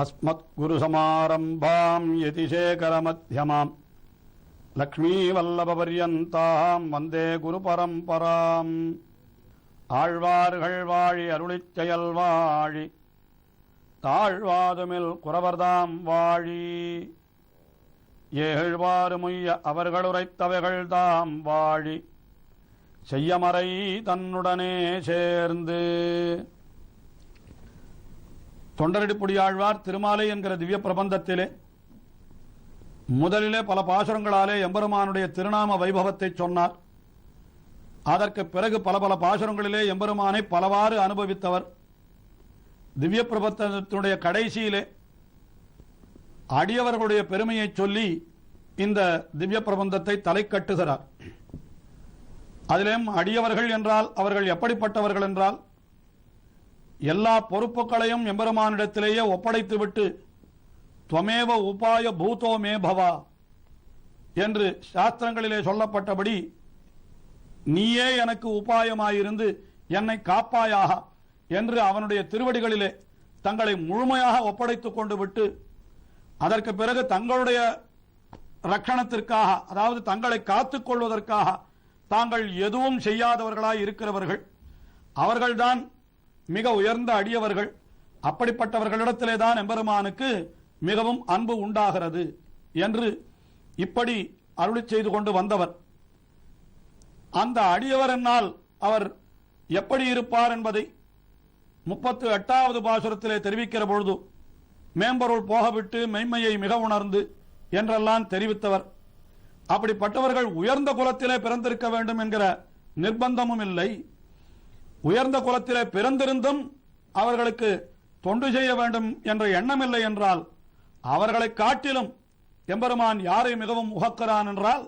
அஸ்மத்குருசமாரம்பாம் யதிசேகரமத்யமாம் லக்ஷ்மீவல்லபபர்யந்தாம் வந்தே குருபரம்பராம். ஆழ்வார்கள் வாழி அருளிச் செயல் வாழி தாழ்வாதுமில் குறவர்தாம் வாழி. ஏழ்வாறுமுய்ய அவர்களுரைத்தவைகள்தாம் வாழி செய்யமறை தன்னுடனே சேர்ந்து. தொண்டரடிப்புடியாழ்வார் திருமாலை என்கிற திவ்ய பிரபந்தத்திலே முதலிலே பல பாசுரங்களாலே எம்பெருமானுடைய திருநாம வைபவத்தை சொன்னார். அதற்கு பிறகு பல பல பாசுரங்களிலே எம்பெருமானை பலவாறு அனுபவித்தவர். திவ்ய பிரபந்தத்தினுடைய கடைசியிலே அடியவர்களுடைய பெருமையை சொல்லி இந்த திவ்ய பிரபந்தத்தை தலை கட்டுகிறார். அதிலும் அடியவர்கள் என்றால் அவர்கள் எப்படிப்பட்டவர்கள் என்றால், எல்லா பொறுப்புகளையும் எம்பெருமானிடத்திலேயே ஒப்படைத்துவிட்டு துவமேவ உபாய பூதோ மே பவா என்று சாஸ்திரங்களிலே சொல்லப்பட்டபடி நீயே எனக்கு உபாயமாயிருந்து என்னை காப்பாயாக என்று அவனுடைய திருவடிகளிலே தங்களை முழுமையாக ஒப்படைத்துக் கொண்டு விட்டு அதற்கு பிறகு தங்களுடைய ரட்சணத்திற்காக, அதாவது தங்களை காத்துக் கொள்வதற்காக தாங்கள் எதுவும் செய்யாதவர்களாய் இருக்கிறவர்கள் அவர்கள்தான் மிக உயர்ந்த அடியவர்கள். அப்படிப்பட்டவர்களிடத்திலே தான் எம்பெருமானுக்கு மிகவும் அன்பு உண்டாகிறது என்று இப்படி அருளிச் செய்து கொண்டு வந்தவர். அந்த அடியவர் என்னால் அவர் எப்படி இருப்பார் என்பதை 38வது பாசுரத்திலே தெரிவிக்கிற பொழுது மேம்பொருள் போகவிட்டு மெய்மையை மிக உணர்ந்து என்றெல்லாம் தெரிவித்தவர். அப்படிப்பட்டவர்கள் உயர்ந்த குலத்திலே பிறந்திருக்க வேண்டும் என்கிற நிர்பந்தமும் இல்லை. உயர்ந்த குலத்திலே பிறந்திருந்தும் அவர்களுக்கு தொண்டு செய்ய வேண்டும் என்ற எண்ணம் இல்லை என்றால் அவர்களை காட்டிலும் எம்பெருமான் யாரை மிகவும் உகக்கிறான் என்றால்,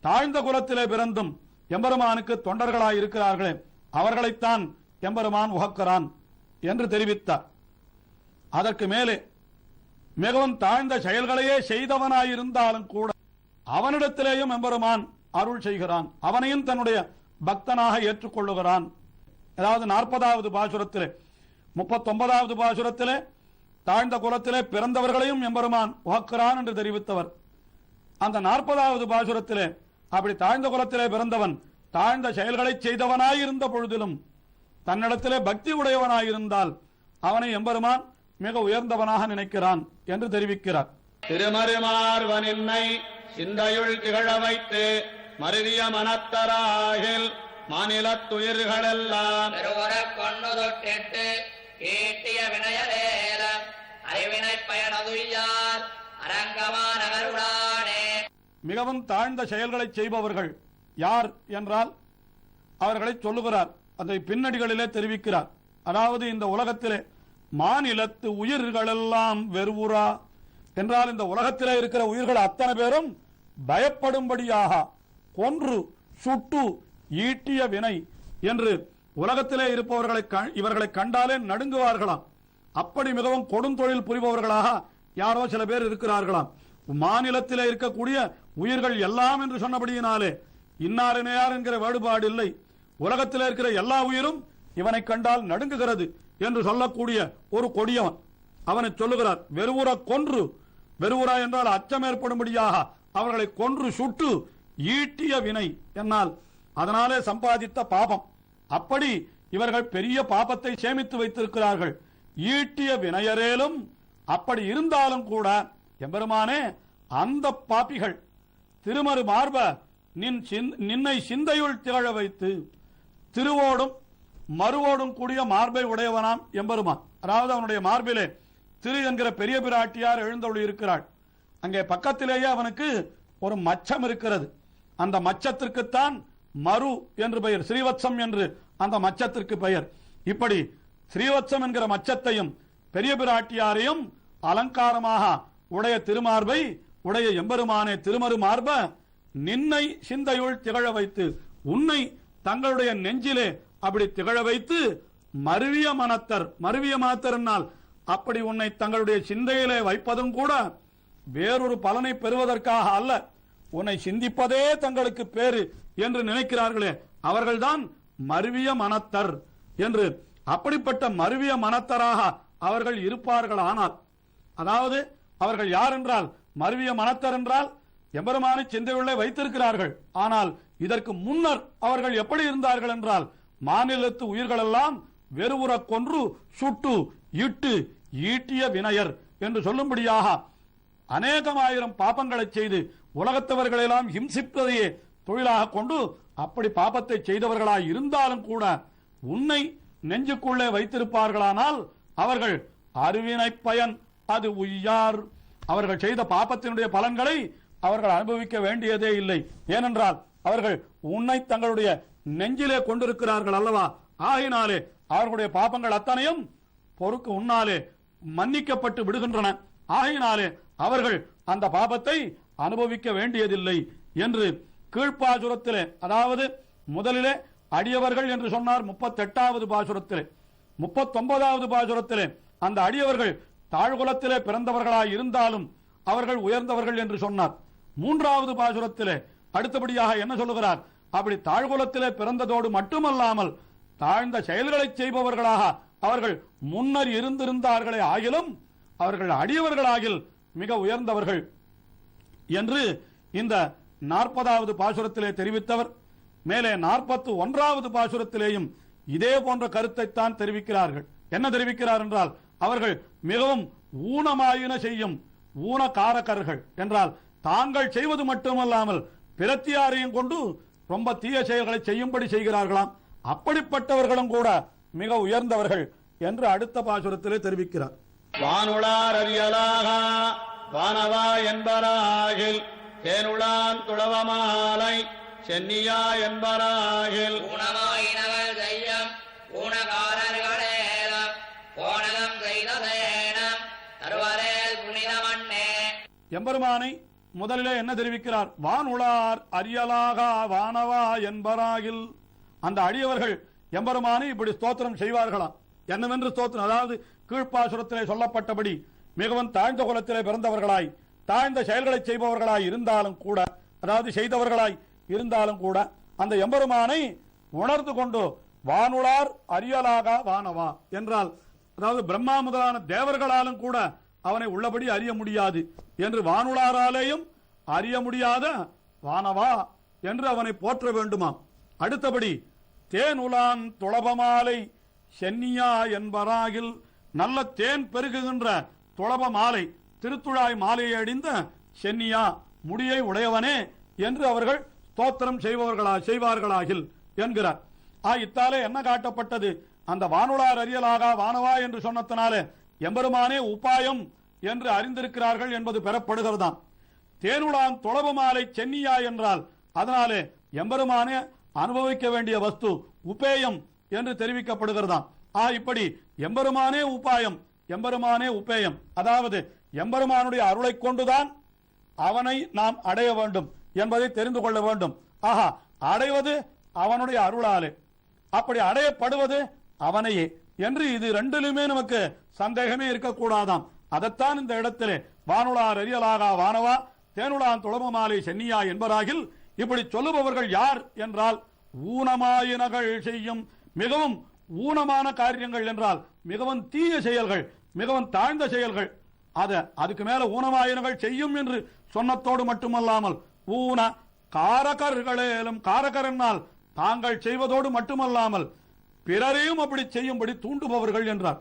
தாழ்ந்த குலத்திலே பிறந்தும் எம்பெருமானுக்கு தொண்டர்களாய் இருக்கிறார்களே அவர்களைத்தான் எம்பெருமான் உகக்கிறான் என்று தெரிவித்தார். அதற்கு மேலே மிகவும் தாழ்ந்த செயல்களையே செய்தவனாயிருந்தாலும் கூட அவனிடத்திலேயும் எம்பெருமான் அருள் செய்கிறான், அவனையும் தன்னுடைய பக்தனாக ஏற்றுக்கொள்ளுகிறான். அதாவது 40வது பாசுரத்திலே 39வது பாசுரத்திலே தாழ்ந்த குலத்திலே பிறந்தவர்களையும் எம்பெருமான் உகக்கிறான் என்று தெரிவித்தவர். அந்த 40வது பாசுரத்திலே அப்படி தாழ்ந்த குலத்திலே பிறந்தவன் தாழ்ந்த செயல்களை செய்தவனாயிருந்த பொழுதிலும் தன்னிடத்திலே பக்தி உடையவனாயிருந்தால் அவனை எம்பெருமான் மிக உயர்ந்தவனாக நினைக்கிறான் என்று தெரிவிக்கிறார். திருமருமார்வனின்னை சிந்தையுள் திகழ வைத்து மருவிய மனத்தராகில் மாநிலத்துயிர்களெல்லாம் கொண்டு தொட்டிட்டு ஈட்டிய வினயலேல அறிவினை பயனதுயார் அரங்கமான கருடானே. மிகவும் தாழ்ந்த செயல்களை செய்பவர்கள் யார் என்றால் அவர்களை சொல்லுகிறார், அதை பின்னடிகளிலே தெரிவிக்கிறார். அதாவது இந்த உலகத்திலே மாநிலத்து உயிர்களெல்லாம் வெறுவுரா என்றால் இந்த உலகத்திலே இருக்கிற உயிர்கள் அத்தனை பேரும் பயப்படும்படியாக கொன்று சுட்டு ஈட்டிய வினை என்று உலகத்திலே இருப்பவர்களை இவர்களை கண்டாலே நடுங்குவார்களாம். அப்படி மிகவும் கொடுந்தொழில் புரிபவர்களாக யாரோ சில பேர் இருக்கிறார்களாம். மாநிலத்திலே இருக்கக்கூடிய உயிர்கள் எல்லாம் என்று சொன்னபடியினாலே இன்னாரினையார் என்கிற வேறுபாடு இல்லை. உலகத்திலே இருக்கிற எல்லா உயிரும் இவனை கண்டால் நடுங்குகிறது என்று சொல்லக்கூடிய ஒரு கொடியவன். அவனை சொல்லுகிறார் வெறுவுற கொன்று, வெறுவுரா என்றால் அச்சம் ஏற்படும்படியாக அவர்களை கொன்று சுட்டு ஈட்டிய வினை என்னால் அதனாலே சம்பாதித்த பாபம். அப்படி இவர்கள் பெரிய பாபத்தை சேமித்து வைத்திருக்கிறார்கள். ஈட்டிய வினையரேலும் அப்படி இருந்தாலும் கூட எம்பெருமானே அந்த பாப்பிகள் திருமரு மார்ப நின்னை சிந்தையுள் திகழ வைத்து, திருவோடும் மறுவோடும் கூடிய மார்பை உடையவனாம் எம்பெருமான். அதாவது அவனுடைய மார்பிலே திரு என்கிற பெரிய பிராட்டியார் எழுந்தொழி இருக்கிறாள். அங்கே பக்கத்திலேயே அவனுக்கு ஒரு மச்சம் இருக்கிறது. அந்த மச்சத்திற்குத்தான் மறு என்று பெயர், ஸ்ரீவத்சம் என்று அந்த மச்சத்திற்கு பெயர். இப்படி ஸ்ரீவத்சம் என்கிற மச்சத்தையும் பெரிய பிராட்டியாரையும் அலங்காரமாக உடைய திருமார்பை உடைய எம்பெருமானே திருமரு மார்ப நின்னை சிந்தையுள் திகழ வைத்து, உன்னை தங்களுடைய நெஞ்சிலே அப்படி திகழ வைத்து மருவிய மனத்தர், மருவிய மனத்தர்னால் அப்படி உன்னை தங்களுடைய சிந்தையிலே வைப்பதும் கூட வேறொரு பலனை பெறுவதற்காக அல்ல, உன்னை சிந்திப்பதே தங்களுக்கு பேரு என்று நினைக்கிறார்களே அவர்கள்தான் மருவிய மனத்தர் என்று. அப்படிப்பட்ட மருவிய மனத்தராக அவர்கள் இருப்பார்கள். ஆனால் அதாவது அவர்கள் யார் என்றால் மருவிய மனத்தர் என்றால் எம்பெருமானை சிந்தையுள்ளே வைத்திருக்கிறார்கள். ஆனால் இதற்கு முன்னர் அவர்கள் எப்படி இருந்தார்கள் என்றால் மாநிலத்து உயிர்களெல்லாம் வெறுவுற கொன்று சுட்டு இட்டு ஈட்டிய வினையர் என்று சொல்லும்படியாக அநேகமாயிரம் பாப்பங்களை செய்து உலகத்தவர்களெல்லாம் ஹிம்சிப்பதையே தொழிலாக கொண்டு அப்படி பாப்பத்தை செய்தவர்களாய் இருந்தாலும் கூட உன்னை நெஞ்சுக்குள்ளே வைத்திருப்பார்களானால் அவர்கள் அருவினை பயன் அது உய்யார். அவர்கள் செய்த பாப்பத்தினுடைய பலன்களை அவர்கள் அனுபவிக்க வேண்டியதே இல்லை. ஏனென்றால் அவர்கள் உன்னை தங்களுடைய நெஞ்சிலே கொண்டிருக்கிறார்கள் அல்லவா. ஆகினாலே அவர்களுடைய பாப்பங்கள் அத்தனையும் பொறுக்கு உன்னாலே மன்னிக்கப்பட்டு விடுகின்றன. ஆகினாலே அவர்கள் அந்த பாபத்தை அனுபவிக்க வேண்டியதில்லை என்று கீழ்ப்பாசுரத்திலே, அதாவது முதலிலே அடியவர்கள் என்று சொன்னார் 38வது பாசுரத்திலே. 39வது பாசுரத்திலே அந்த அடியவர்கள் தாழ்குலத்திலே பிறந்தவர்களாய் இருந்தாலும் அவர்கள் உயர்ந்தவர்கள் என்று சொன்னார். 3வது பாசுரத்திலே அடுத்தபடியாக என்ன சொல்லுகிறார்? அப்படி தாழ்குலத்திலே பிறந்ததோடு மட்டுமல்லாமல் தாழ்ந்த செயல்களை செய்பவர்களாக அவர்கள் முன்னர் இருந்திருந்தார்களே ஆகிலும் அவர்கள் அடியவர்களாகில் மிக உயர்ந்தவர்கள் என்று இந்த 40வது பாசுரத்திலே தெரிவித்தவர். மேலே 41வது பாசுரத்திலேயும் இதே போன்ற கருத்தைத்தான் தெரிவிக்கிறார்கள். என்ன தெரிவிக்கிறார் என்றால் அவர்கள் மிகவும் ஊனமாயின செய்யும் ஊனக்காரகர்கள் என்றால் தாங்கள் செய்வது மட்டுமல்லாமல் பிரத்தியாரையும் கொண்டு ரொம்ப தீய செயல்களை செய்யும்படி செய்கிறார்களாம். அப்படிப்பட்டவர்களும் கூட மிக உயர்ந்தவர்கள் என்று அடுத்த பாசுரத்திலே தெரிவிக்கிறார். வானுளார் அறியலாக வானவா என்பராகில் தேனுளான் துளவமாலை சென்னியா என்பராகில் ஊனமாயினவள் செய்யும் ஊனகாரர்களேலம் போனகம் செய்த சேனம் தருவரேல் புனிதமண்ணே. எம்பெருமானை முதலிலே என்ன தெரிவிக்கிறார்? வானுளார் அறியலாக வானவா என்பராகில். அந்த அடியவர்கள் எம்பெருமானை இப்படி ஸ்தோத்திரம் செய்வார்களாம். என்னவென்று ஸ்தோத்திரம்? அதாவது கீழ்ப்பாசுரத்திலே சொல்லப்பட்டபடி மிகவும் தாழ்ந்த குலத்திலே பிறந்தவர்களாய் தாழ்ந்த செயல்களை செய்பவர்களாய் இருந்தாலும் கூட, அதாவது செய்தவர்களாய் இருந்தாலும் கூட அந்த எம்பெருமானை உணர்ந்து கொண்டு வானுளார் அறியலாக வானவா என்றால், அதாவது பிரம்மா முதலான தேவர்களாலும் கூட அவனை உள்ளபடி அறிய முடியாது என்று வானுளாராலேயும் அறிய முடியாத வானவா என்று அவனை போற்ற வேண்டுமாம். அடுத்தபடி தேனுலான் துளபமாலை சென்னியா என்பராகில். நல்ல தேன் பெருகுகின்ற துளப மாலை திருத்துழாய் மாலையை அடிந்த சென்னியா முடியை உடையவனே என்று அவர்கள் ஸ்தோத்திரம் செய்வார்களாகில் என்கிறார். இத்தாலே என்ன காட்டப்பட்டது? அந்த வானுளார் அறியலாக வானவா என்று சொன்னதனாலே எம்பெருமானே உபாயம் என்று அறிந்திருக்கிறார்கள் என்பது பெறப்படுகிறதாம். தேனுளான் துளபமாலை சென்னியா என்றால் அதனாலே எம்பெருமானே அனுபவிக்க வேண்டிய வஸ்து உபேயம் என்று தெரிவிக்கப்படுகிறதாம். இப்படி எம்பெருமானே உபாயம் எம்பெருமானே உபேயம், அதாவது எம்பெருமானுடைய அருளை கொண்டுதான் அவனை நாம் அடைய வேண்டும் என்பதை தெரிந்து கொள்ள வேண்டும். அடைவது அவனுடைய அருளாலே, அப்படி அடையப்படுவது அவனையே என்று இது ரெண்டிலுமே நமக்கு சந்தேகமே இருக்கக்கூடாதாம். அதைத்தான் இந்த இடத்திலே வானுளார் அறியலாக வானவா தேனுளான் துளபமாலை சென்னியா என்பராகில். இப்படி சொல்லுபவர்கள் யார் என்றால் ஊனமாயினகள் செய்யும் மிகவும் ஊனமான காரியங்கள் என்றால் மிகவும் தீய செயல்கள், மிகவும் தாழ்ந்த செயல்கள். அதுக்கு மேல ஊனமாயினங்கள் செய்யும் என்று சொன்னத்தோடு மட்டுமல்லாமல் ஊன காரகர்களேலும், காரகர் என்னால் தாங்கள் செய்வதோடு மட்டுமல்லாமல் பிறரையும் அப்படி செய்யும்படி தூண்டுபவர்கள் என்றார்.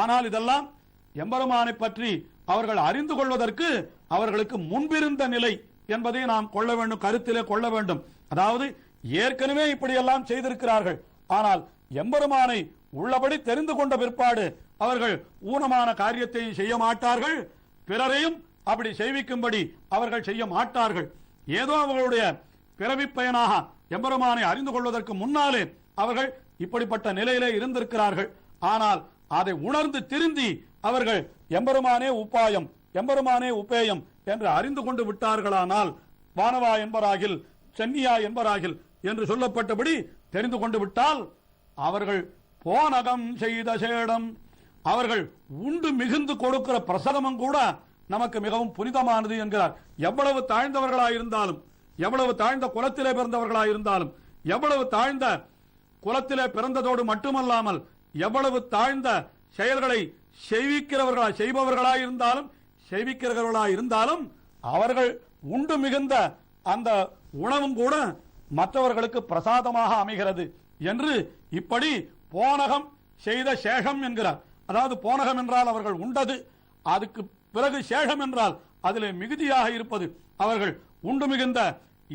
ஆனால் இதெல்லாம் எம்பெருமானை பற்றி அவர்கள் அறிந்து கொள்வதற்கு அவர்களுக்கு முன்பிருந்த நிலை என்பதை நாம் கொள்ள வேண்டும், கருத்திலே கொள்ள வேண்டும். அதாவது ஏற்கனவே இப்படியெல்லாம் செய்திருக்கிறார்கள். ஆனால் எம்பெருமானை உள்ளபடி தெரிந்து கொண்ட பிற்பாடு அவர்கள் ஊனமான காரியத்தை செய்ய மாட்டார்கள், பிறரையும் அப்படி செய்விக்கும்படி அவர்கள் செய்ய மாட்டார்கள். ஏதோ அவர்களுடைய பிறவி பயனாக எம்பெருமானை அறிந்து கொள்வதற்கு முன்னாலே அவர்கள் இப்படிப்பட்ட நிலையிலே இருந்திருக்கிறார்கள். ஆனால் அதை உணர்ந்து திருந்தி அவர்கள் எம்பெருமானே உபாயம் எம்பெருமானே உபேயம் என்று அறிந்து கொண்டு விட்டார்களானால் வானவா என்பராகில் சென்னியா என்பராகில் என்று சொல்லப்பட்டபடி தெரிந்து கொண்டு விட்டால் அவர்கள் போனகம் செய்த சேடம், அவர்கள் உண்டு மிகுந்து கொடுக்கிற பிரசதமும் கூட நமக்கு மிகவும் புனிதமானது என்கிறார். எவ்வளவு தாழ்ந்தவர்களாயிருந்தாலும், எவ்வளவு தாழ்ந்த குலத்திலே பிறந்தவர்களாயிருந்தாலும், எவ்வளவு தாழ்ந்த குலத்திலே பிறந்ததோடு மட்டுமல்லாமல் எவ்வளவு தாழ்ந்த செயல்களை செய்பவர்களாயிருந்தாலும் அவர்கள் உண்டு மிகுந்த அந்த உணவும் கூட மற்றவர்களுக்கு பிரசாதமாக அமைகிறது என்று இப்படி போனகம் செய்த சேஷம் என்கிறார். அதாவது போனகம் என்றால் அவர்கள் உண்டது, அதுக்கு பிறகு சேஷம் என்றால் அதிலே மிகுதியாக இருப்பது. அவர்கள் உண்டு மிகுந்த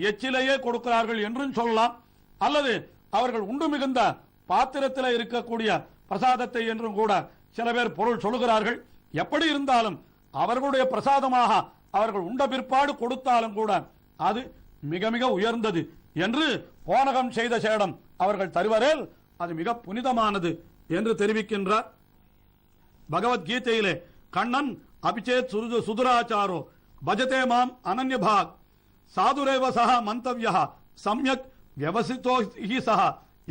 எச்சிலையே கொடுக்கிறார்கள் என்றும் சொல்லலாம், அல்லது அவர்கள் உண்டு மிகுந்த பாத்திரத்தில் இருக்கக்கூடிய பிரசாதத்தை என்றும் கூட சில பேர் பொருள் சொல்லுகிறார்கள். எப்படி இருந்தாலும் அவர்களுடைய பிரசாதமாக அவர்கள் உண்ட பிற்பாடு கொடுத்தாலும் கூட அது மிக மிக உயர்ந்தது என்று போனகம் செய்த சேடம் அவர்கள் தருவரேல் அது மிக புனிதமானது என்று தெரிவிக்கின்றார். பகவத்கீதையிலே கண்ணன் அபிச்சேத் சுதுராச்சாரோ பஜதே மாம் அனன்யபாக் சாதுரேவ சஹ மந்தவ்யா சம்யக் வியவசித்தோ ஹி சஹ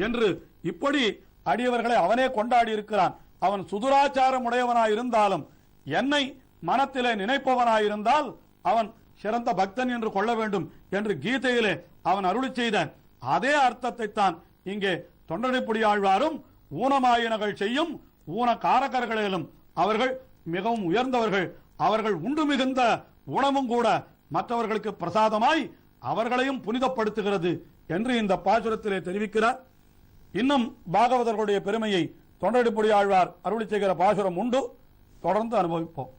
என்று இப்படி அடியவர்களை அவனே கொண்டாடி இருக்கிறான். அவன் சுதுராச்சாரம் உடையவனாயிருந்தாலும் என்னை மனத்திலே நினைப்பவனாயிருந்தால் அவன் சிறந்த பக்தன் என்று கொள்ள வேண்டும் என்று கீதையிலே அவன் அருளி செய்த அதே அர்த்தத்தை தான் இங்கே தொண்டனைப்புடியாழ்வாரும் ஊனமாயினகள் செய்யும் ஊன காரகர்களிலும் அவர்கள் மிகவும் உயர்ந்தவர்கள், அவர்கள் உண்டு மிகுந்த உணவும் கூட மற்றவர்களுக்கு பிரசாதமாய் அவர்களையும் புனிதப்படுத்துகிறது என்று இந்த பாசுரத்திலே தெரிவிக்கிறார். இன்னும் பாகவதர்களுடைய பெருமையை தொண்டனைப்புடியாழ்வார் அருளி செய்கிற பாசுரம் உண்டு, தொடர்ந்து அனுபவிப்போம்.